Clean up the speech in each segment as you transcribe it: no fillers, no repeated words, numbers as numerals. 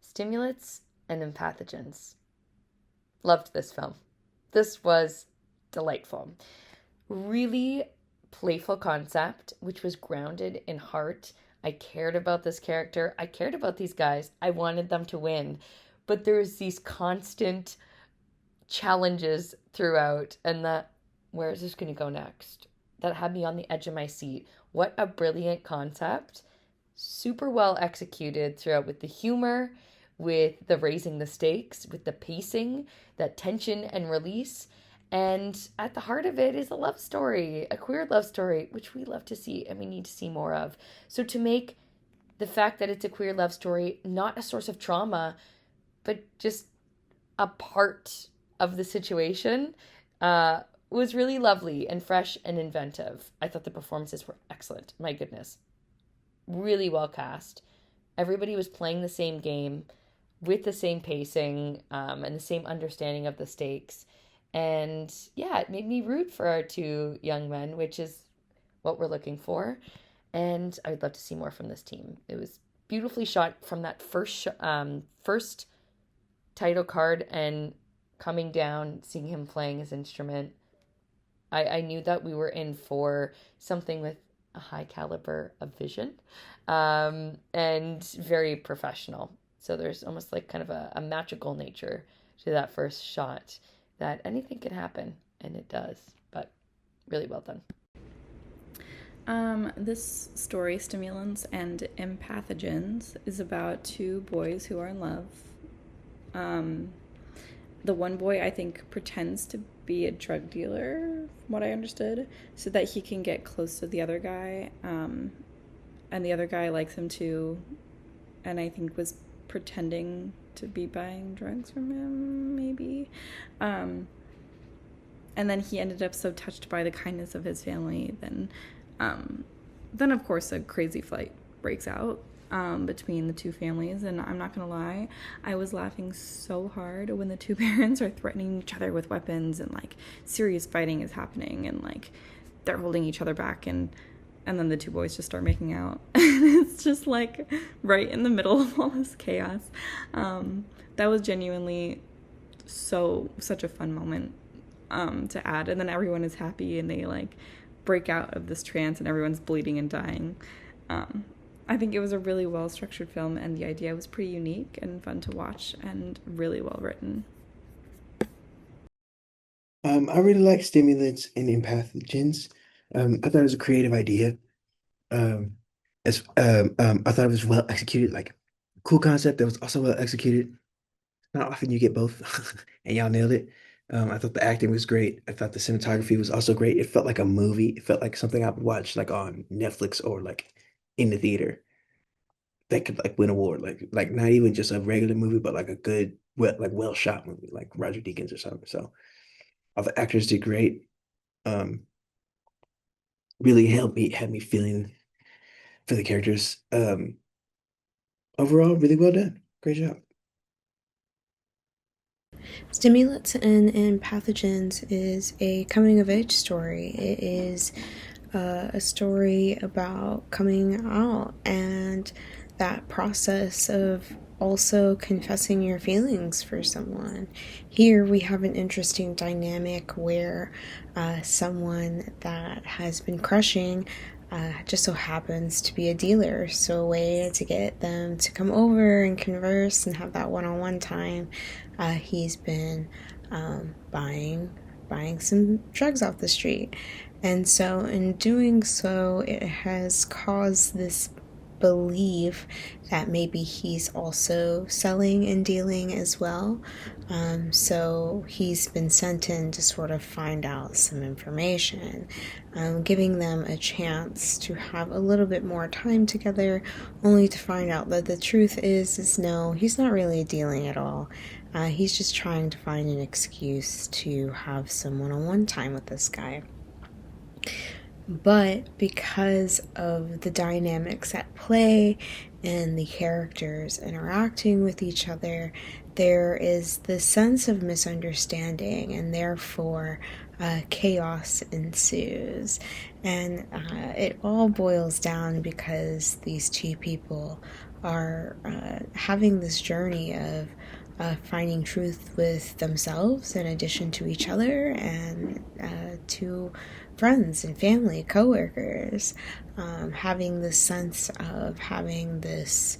Stimulants and Empathogens. Loved this film. This was delightful. Really playful concept, which was grounded in heart. I cared about this character. I cared about these guys. I wanted them to win. But there's these constant challenges throughout, and that, where is this going to go next? That had me on the edge of my seat. What a brilliant concept. Super well executed throughout with the humor, with the raising the stakes, with the pacing, that tension and release. And at the heart of it is a love story, a queer love story, which we love to see and we need to see more of. So to make the fact that it's a queer love story not a source of trauma, but just a part of the situation, was really lovely and fresh and inventive. I thought the performances were excellent. My goodness. Really well cast. Everybody was playing the same game with the same pacing, and the same understanding of the stakes. And yeah, it made me root for our two young men, which is what we're looking for. And I would love to see more from this team. It was beautifully shot from that first title card and coming down, seeing him playing his instrument. I knew that we were in for something with a high caliber of vision, and very professional. So there's almost like kind of a magical nature to that first shot, that anything can happen, and it does, but really well done. This story, Stimulants and Empathogens, is about two boys who are in love. The one boy, I think, pretends to be a drug dealer, from what I understood, so that he can get close to the other guy. And the other guy likes him too, and I think was pretending to be buying drugs from him, maybe. And then he ended up so touched by the kindness of his family, then of course a crazy fight breaks out between the two families, and I'm not gonna lie, I was laughing so hard when the two parents are threatening each other with weapons, and like serious fighting is happening, and like they're holding each other back, and then the two boys just start making out. And it's just like right in the middle of all this chaos. That was genuinely such a fun moment to add. And then everyone is happy and they like break out of this trance and everyone's bleeding and dying. I think it was a really well structured film, and the idea was pretty unique and fun to watch and really well written. I really like stimulants and empathogens. I thought it was a creative idea. Um, I thought it was well executed, like cool concept that was also well executed. Not often you get both, and y'all nailed it. I thought the acting was great. I thought the cinematography was also great. It felt like a movie. It felt like something I would watch like on Netflix or like in the theater that could like win an award. Like not even just a regular movie, but like a good, well shot movie, like Roger Deakins or something. So all the actors did great. Um, really had me feeling for the characters. Overall, really well done. Great job. Stimulants and Pathogens is a coming of age story. It is a story about coming out and that process of also confessing your feelings for someone. Here we have an interesting dynamic where someone that has been crushing just so happens to be a dealer. So a way to get them to come over and converse and have that one-on-one time. He's been buying some drugs off the street. And so in doing so, it has caused this belief that maybe he's also selling and dealing as well. So he's been sent in to sort of find out some information, giving them a chance to have a little bit more time together, only to find out that the truth is no, he's not really dealing at all. He's just trying to find an excuse to have some one-on-one time with this guy. But because of the dynamics at play and the characters interacting with each other, there is this sense of misunderstanding, and therefore chaos ensues. And it all boils down because these two people are having this journey of finding truth with themselves in addition to each other and to friends and family, coworkers, having this sense of having this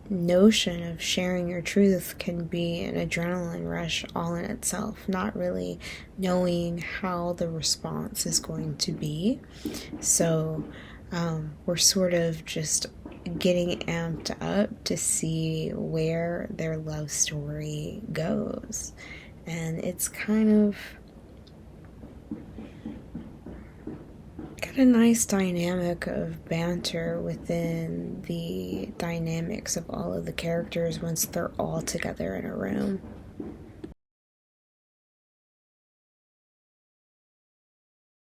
notion of sharing your truth can be an adrenaline rush all in itself, not really knowing how the response is going to be. So we're sort of just getting amped up to see where their love story goes. And it's kind of got a nice dynamic of banter within the dynamics of all of the characters once they're all together in a room.